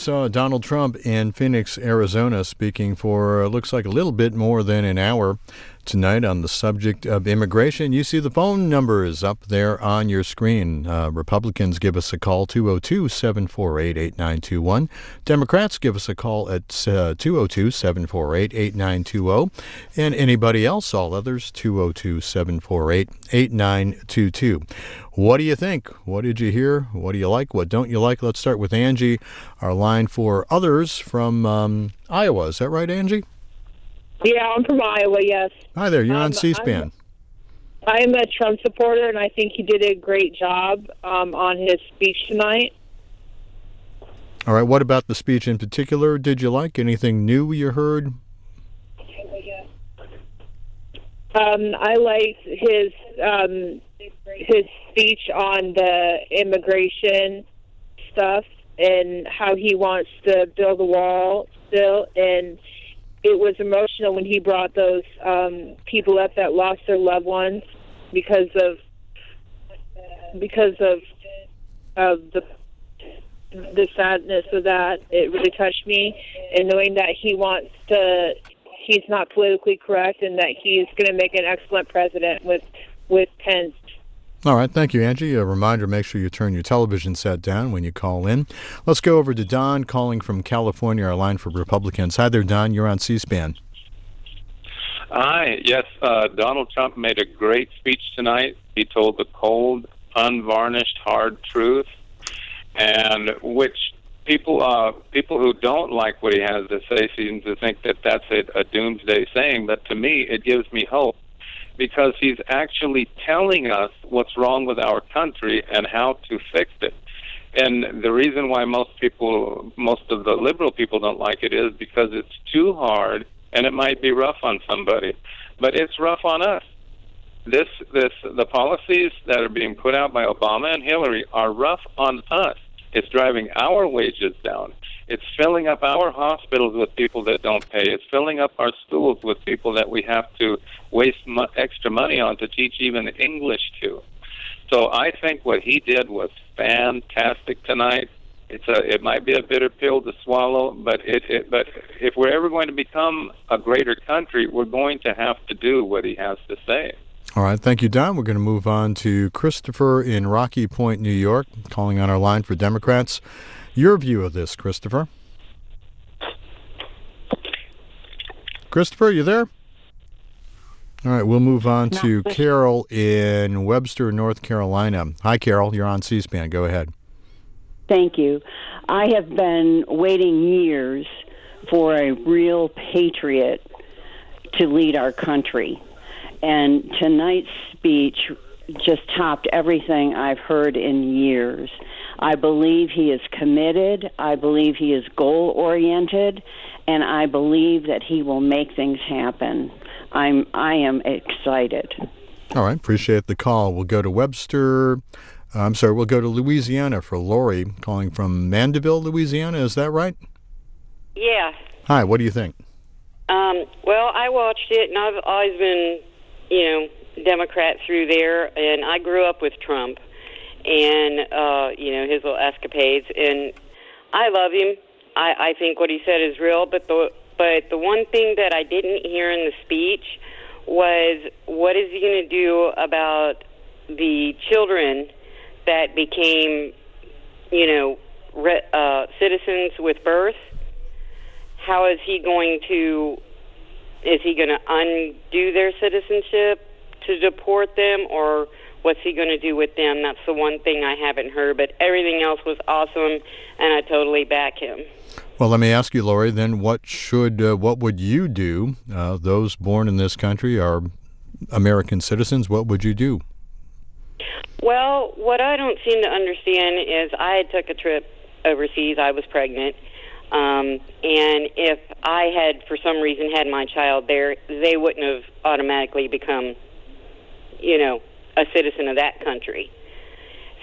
saw Donald Trump in Phoenix, Arizona, speaking for looks like a little bit more than an hour tonight on the subject of immigration. You see the phone numbers up there on your screen. Republicans give us a call, 202-748-8921. Democrats give us a call at 202-748-8920. And anybody else, all others, 202-748-8922. What do you think? What did you hear? What do you like? What don't you like? Let's start with Angie, our line for others from Iowa. Is that right, Angie? Yeah, I'm from Iowa, yes. Hi there. You're on C-SPAN. I'm a Trump supporter, and I think he did a great job on his speech tonight. All right. What about the speech in particular did you like? Anything new you heard? I liked his speech on the immigration stuff and how he wants to build a wall still, and it was emotional when he brought those people up that lost their loved ones because of the sadness of that. It really touched me, and knowing that he's not politically correct and that he's going to make an excellent president with Pence. All right. Thank you, Angie. A reminder, make sure you turn your television set down when you call in. Let's go over to Don calling from California, our line for Republicans. Hi there, Don. You're on C-SPAN. Hi. Yes, Donald Trump made a great speech tonight. He told the cold, unvarnished, hard truth, and which people who don't like what he has to say seem to think that that's a doomsday saying. But to me, it gives me hope, because he's actually telling us what's wrong with our country and how to fix it. And the reason why most of the liberal people don't like it is because it's too hard and it might be rough on somebody. But it's rough on us. The policies that are being put out by Obama and Hillary are rough on us. It's driving our wages down. It's filling up our hospitals with people that don't pay. It's filling up our schools with people that we have to waste extra money on to teach even English to. So I think what he did was fantastic tonight. It might be a bitter pill to swallow, but if we're ever going to become a greater country, we're going to have to do what he has to say. All right. Thank you, Don. We're going to move on to Christopher in Rocky Point, New York, calling on our line for Democrats. Your view of this, Christopher? Christopher, you there? All right, we'll move on to Carol in Webster, North Carolina. Hi, Carol. You're on C-SPAN. Go ahead. Thank you. I have been waiting years for a real patriot to lead our country. And tonight's speech just topped everything I've heard in years. I believe he is committed. I believe he is goal-oriented. And I believe that he will make things happen. I am excited. All right. Appreciate the call. We'll go to we'll go to Louisiana for Lori, calling from Mandeville, Louisiana. Is that right? Yeah. Hi. What do you think? Well, I watched it, and I've always been, Democrat through there, and I grew up with Trump and, his little escapades, and I love him. I think what he said is real, but the one thing that I didn't hear in the speech was, what is he going to do about the children that became, citizens with birth? How is he going to undo their citizenship to deport them, or what's he going to do with them? That's the one thing I haven't heard, but everything else was awesome, and I totally back him. Well, let me ask you, Lori, then what would you do? Those born in this country are American citizens. What would you do? Well, what I don't seem to understand is I had took a trip overseas. I was pregnant. And if I had, for some reason, had my child there, they wouldn't have automatically become, a citizen of that country.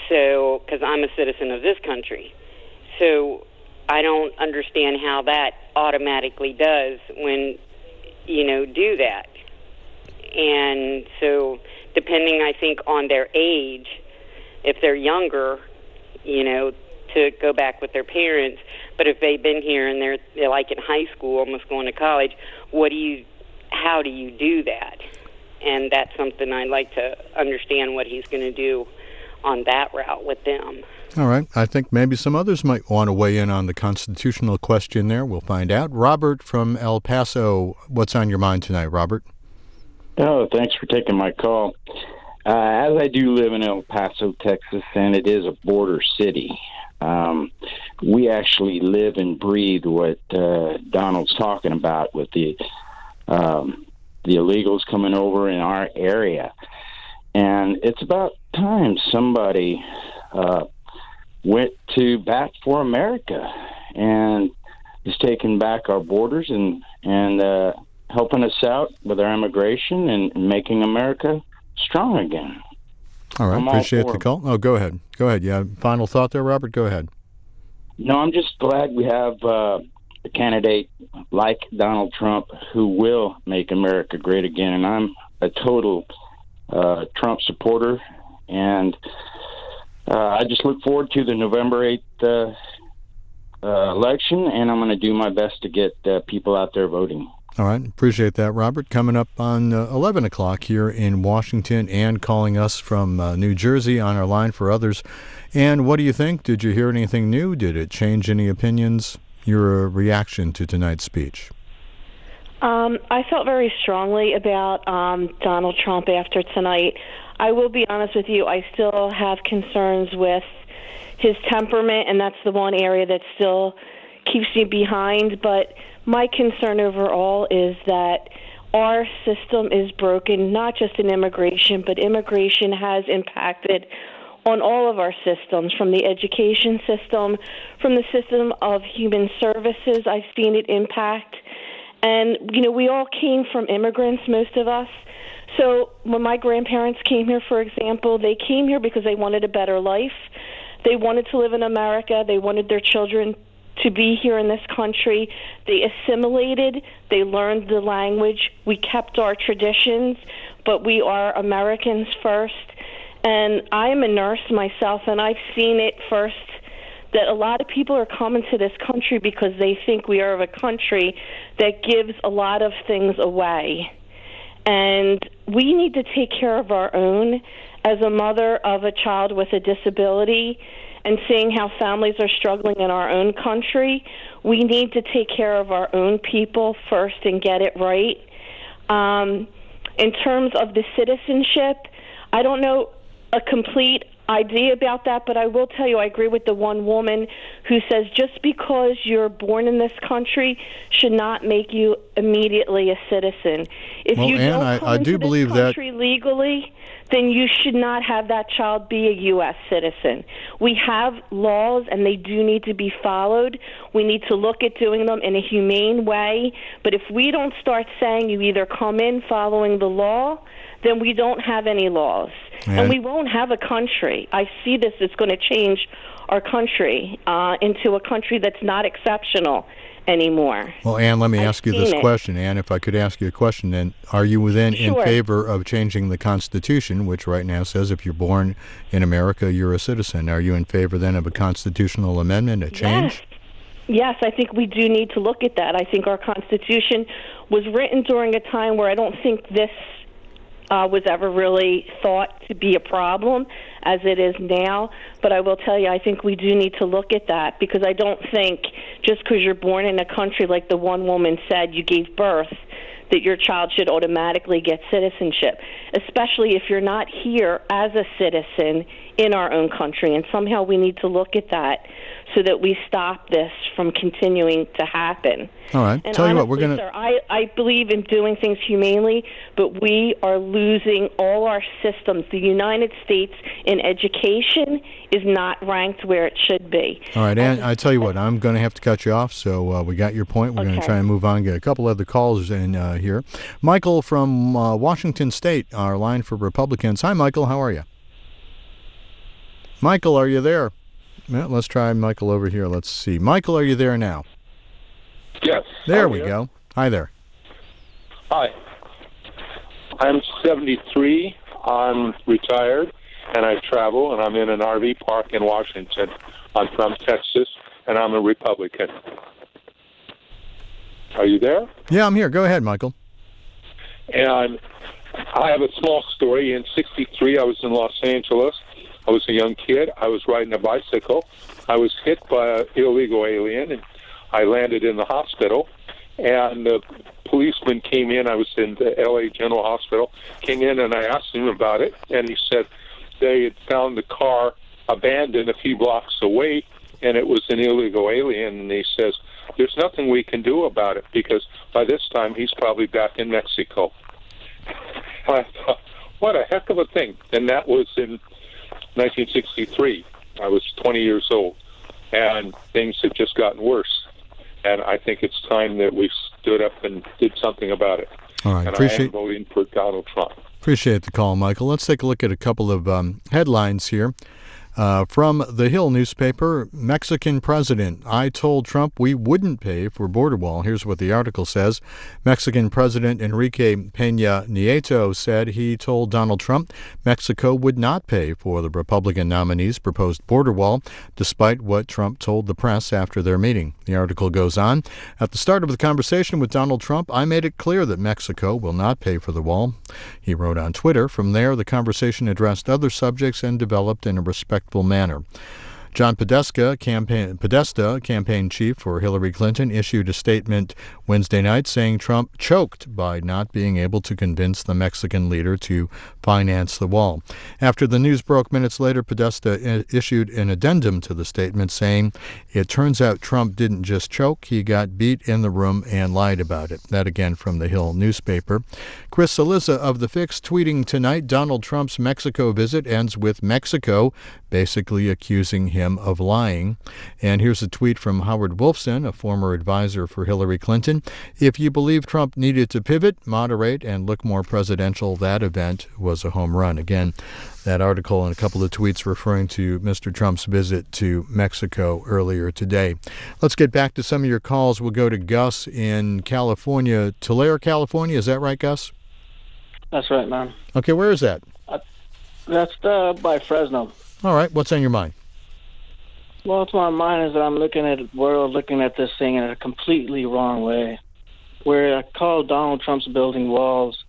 So, because I'm a citizen of this country. So, I don't understand how that automatically does when, do that. And so, depending, I think, on their age, if they're younger, to go back with their parents. But if they've been here and they're like in high school, almost going to college, how do you do that? And that's something I'd like to understand what he's going to do on that route with them. All right. I think maybe some others might want to weigh in on the constitutional question there. We'll find out. Robert from El Paso, what's on your mind tonight, Robert? Oh, thanks for taking my call. As I do live in El Paso, Texas, and it is a border city, we actually live and breathe what Donald's talking about with the illegals coming over in our area. And it's about time somebody went to bat for America and is taking back our borders and helping us out with our immigration and making America strong again. All right, appreciate the call. Oh, go ahead. Go ahead. Yeah, final thought there, Robert? Go ahead. No, I'm just glad we have a candidate like Donald Trump who will make America great again. And I'm a total Trump supporter. And I just look forward to the November 8th election, and I'm going to do my best to get people out there voting. All right. Appreciate that, Robert. Coming up on 11 o'clock here in Washington, and calling us from New Jersey on our line for others. And what do you think? Did you hear anything new? Did it change any opinions? Your reaction to tonight's speech? I felt very strongly about Donald Trump after tonight. I will be honest with you, I still have concerns with his temperament, and that's the one area that still keeps me behind. But my concern overall is that our system is broken, not just in immigration, but immigration has impacted on all of our systems, from the education system, from the system of human services. I've seen it impact. And, we all came from immigrants, most of us. So when my grandparents came here, for example, they came here because they wanted a better life. They wanted to live in America. They wanted their children to be here in this country. They assimilated. They learned the language. We kept our traditions, but we are Americans first. And I'm a nurse myself, and I've seen it first that a lot of people are coming to this country because they think we are a country that gives a lot of things away. And we need to take care of our own. As a mother of a child with a disability and seeing how families are struggling in our own country, we need to take care of our own people first and get it right. In terms of the citizenship, I don't know a complete idea about that, but I will tell you I agree with the one woman who says just because you're born in this country should not make you immediately a citizen. If you don't come into this country legally, then you should not have that child be a U.S. citizen. We have laws, and they do need to be followed. We need to look at doing them in a humane way. But if we don't start saying you either come in following the law, then we don't have any laws. And we won't have a country. I see this is going to change our country into a country that's not exceptional anymore. Well, Ann, let me ask you this question. Ann, if I could ask you a question, then are you then in favor of changing the Constitution, which right now says if you're born in America, you're a citizen? Are you in favor then of a constitutional amendment, a change? Yes, I think we do need to look at that. I think our Constitution was written during a time where I don't think this was ever really thought to be a problem as it is now. But I will tell you, I think we do need to look at that, because I don't think just because you're born in a country, like the one woman said, you gave birth, that your child should automatically get citizenship, especially if you're not here as a citizen in our own country. And somehow we need to look at that so that we stop this from continuing to happen. All right. And tell honestly, you what, we're going to... Sir, I believe in doing things humanely, but we are losing all our systems. The United States in education is not ranked where it should be. All right, Ann, I tell you what, I'm going to have to cut you off, so we got your point. We're going to try and move on, get a couple other calls in here. Michael from Washington State, our line for Republicans. Hi, Michael. How are you? Michael, are you there? Well, let's try Michael over here. Let's see. Michael, are you there now? Yes. There we go. Hi there. Hi. I'm 73. I'm retired, and I travel, and I'm in an RV park in Washington. I'm from Texas, and I'm a Republican. Are you there? Yeah, I'm here. Go ahead, Michael. And I have a small story. In '63, I was in Los Angeles. I was a young kid. I was riding a bicycle. I was hit by an illegal alien, and I landed in the hospital. And the policeman came in. I was in the L.A. General Hospital. Came in, and I asked him about it. And he said they had found the car abandoned a few blocks away, and it was an illegal alien. And he says, there's nothing we can do about it because by this time he's probably back in Mexico. I thought, what a heck of a thing. And that was in 1963. I was 20 years old, and things have just gotten worse. And I think it's time that we stood up and did something about it. All right, and I am voting for Donald Trump. Appreciate the call, Michael. Let's take a look at a couple of headlines here. From the Hill newspaper, Mexican president, I told Trump we wouldn't pay for border wall. Here's what the article says. Mexican President Enrique Peña Nieto said he told Donald Trump Mexico would not pay for the Republican nominee's proposed border wall, despite what Trump told the press after their meeting. The article goes on. At the start of the conversation with Donald Trump, I made it clear that Mexico will not pay for the wall. He wrote on Twitter. From there, the conversation addressed other subjects and developed in a respectful manner. John Podesta, campaign chief for Hillary Clinton, issued a statement Wednesday night saying Trump choked by not being able to convince the Mexican leader to finance the wall. After the news broke minutes later, Podesta issued an addendum to the statement saying, it turns out Trump didn't just choke, he got beat in the room and lied about it. That again from the Hill newspaper. Chris Cillizza of The Fix tweeting tonight, Donald Trump's Mexico visit ends with Mexico basically accusing him of lying. And here's a tweet from Howard Wolfson, a former advisor for Hillary Clinton. If you believe Trump needed to pivot, moderate, and look more presidential, that event was a home run. Again, that article and a couple of tweets referring to Mr. Trump's visit to Mexico earlier today. Let's get back to some of your calls. We'll go to Gus in California. Tulare, California. Is that right, Gus? That's right, man. Okay, where is that? That's by Fresno. All right, what's on your mind? Well, what's on my mind is that I'm looking at the world, looking at this thing in a completely wrong way. Where I call Donald Trump's building walls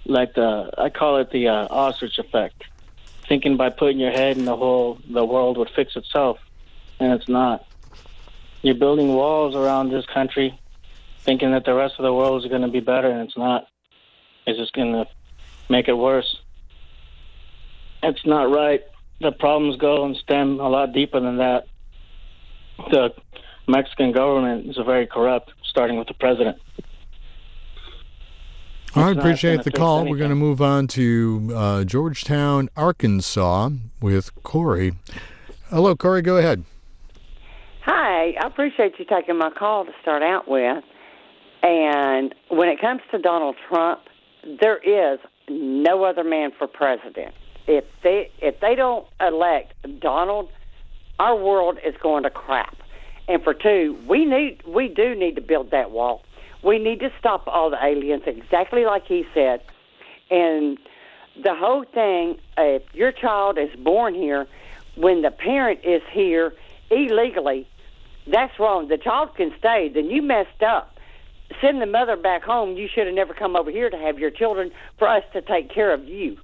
I call it the ostrich effect. Thinking by putting your head in the hole, the world would fix itself, and it's not. You're building walls around this country, thinking that the rest of the world is going to be better, and it's not. It's just going to make it worse. It's not right. The problems go and stem a lot deeper than that. The Mexican government is very corrupt, starting with the president. All right, appreciate the call. Anything. We're going to move on to Georgetown, Arkansas with Corey. Hello, Corey, go ahead. Hi, I appreciate you taking my call to start out with. And when it comes to Donald Trump, there is no other man for president. If they don't elect Donald, our world is going to crap. And for two, we do need to build that wall. We need to stop all the aliens, exactly like he said. And the whole thing, if your child is born here, when the parent is here illegally, that's wrong. The child can stay. Then you messed up. Send the mother back home. You should have never come over here to have your children for us to take care of you.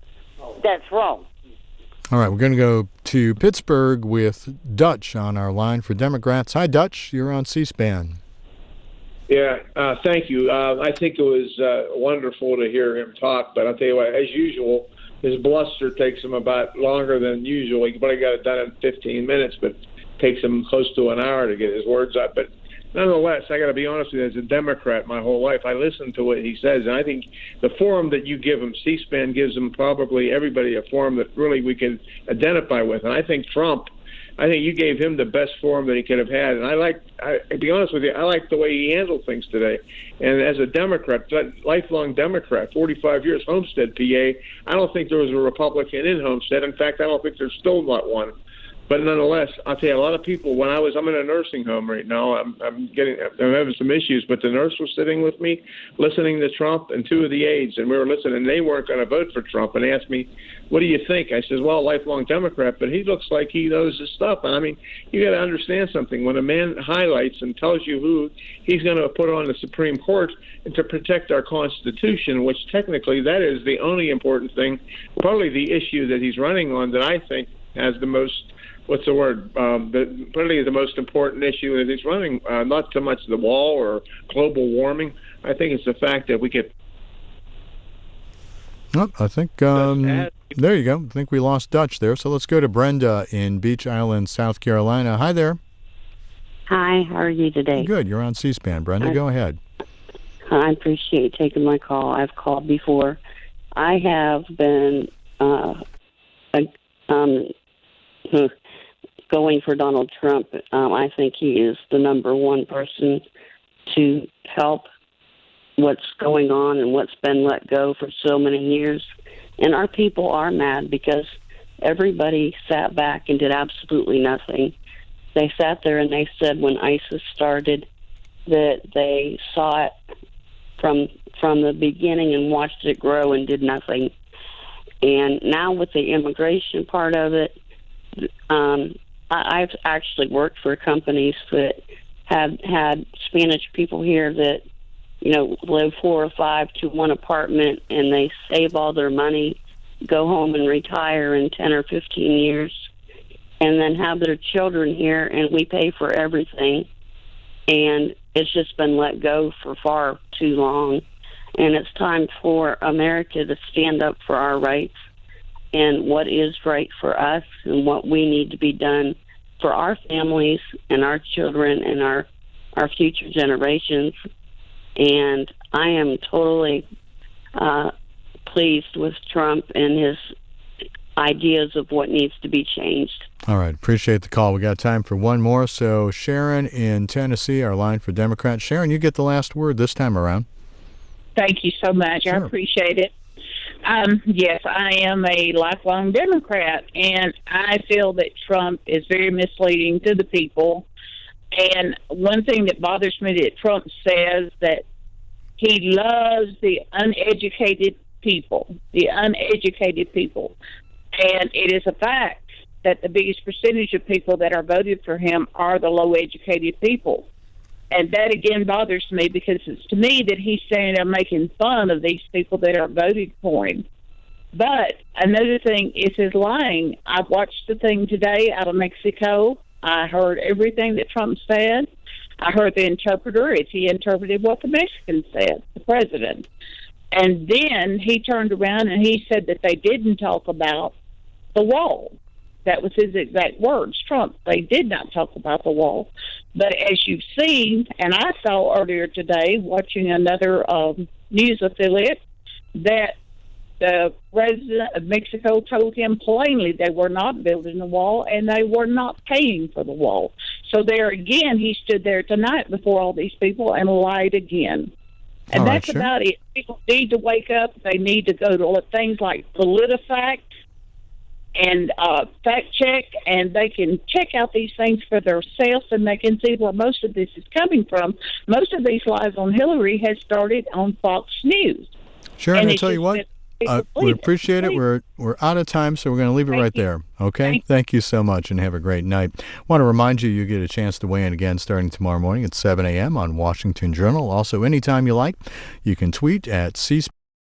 That's wrong. All right, we're going to go to Pittsburgh with Dutch on our line for Democrats. Hi, Dutch. You're on C-SPAN. Yeah, thank you. I think it was wonderful to hear him talk, but I'll tell you what, as usual, his bluster takes him about longer than usual. He probably got it done in 15 minutes, but it takes him close to an hour to get his words out. But nonetheless, I got to be honest with you, as a Democrat my whole life, I listen to what he says, and I think the forum that you give him, C-SPAN gives him probably everybody a forum that really we can identify with. And I think you gave him the best forum that he could have had. And to be honest with you, I like the way he handled things today. And as a Democrat, lifelong Democrat, 45 years, Homestead, PA, I don't think there was a Republican in Homestead. In fact, I don't think there's still not one. But nonetheless, I'll tell you, a lot of people. I'm in a nursing home right now. I'm having some issues, but the nurse was sitting with me, listening to Trump and two of the aides, and we were listening. And they weren't going to vote for Trump, and they asked me, "What do you think?" I said, "Well, lifelong Democrat, but he looks like he knows his stuff." And I mean, you got to understand something. When a man highlights and tells you who he's going to put on the Supreme Court and to protect our Constitution, which technically that is the only important thing, probably the issue that he's running on that I think has the most. What's the word? Probably the most important issue that he's running, not so much the wall or global warming. I think it's the fact that we get. Oh, I think there you go. I think we lost Dutch there. So let's go to Brenda in Beach Island, South Carolina. Hi there. Hi, how are you today? Good. You're on C-SPAN, Brenda. Go ahead. I appreciate taking my call. I've called before. I have been going for Donald Trump. I think he is the number one person to help what's going on and what's been let go for so many years. And our people are mad because everybody sat back and did absolutely nothing. They sat there and they said when ISIS started that they saw it from the beginning and watched it grow and did nothing. And now with the immigration part of it, I've actually worked for companies that had Spanish people here that, live 4 or 5 to one apartment, and they save all their money, go home and retire in 10 or 15 years, and then have their children here, and we pay for everything. And it's just been let go for far too long. And it's time for America to stand up for our rights and what is right for us and what we need to be done for our families and our children and our future generations. And I am totally pleased with Trump and his ideas of what needs to be changed. All right. Appreciate the call. We got time for one more. So Sharon in Tennessee, our line for Democrats. Sharon, you get the last word this time around. Thank you so much. Sure. I appreciate it. Yes, I am a lifelong Democrat, and I feel that Trump is very misleading to the people. And one thing that bothers me that Trump says that he loves the uneducated people, And it is a fact that the biggest percentage of people that are voted for him are the low-educated people. And that, again, bothers me because it's to me that he's standing there making fun of these people that are voting for him. But another thing is his lying. I watched the thing today out of Mexico. I heard everything that Trump said. I heard the interpreter, if he interpreted what the Mexican said, the president. And then he turned around and he said that they didn't talk about the wall. That was his exact words, Trump. They did not talk about the wall. But as you've seen, and I saw earlier today, watching another news affiliate, that the president of Mexico told him plainly they were not building the wall and they were not paying for the wall. So there again, he stood there tonight before all these people and lied again. And that's about it. People need to wake up. They need to go to things like PolitiFact and fact check, and they can check out these things for themselves, and they can see where most of this is coming from. Most of these lies on Hillary has started on Fox News. Sharon, I tell you what, we appreciate it. We're out of time, so we're going to leave it right there. Okay? Thank you so much, and have a great night. I want to remind you get a chance to weigh in again starting tomorrow morning at 7 a.m. on Washington Journal. Also, anytime you like, you can tweet at C-SPAN.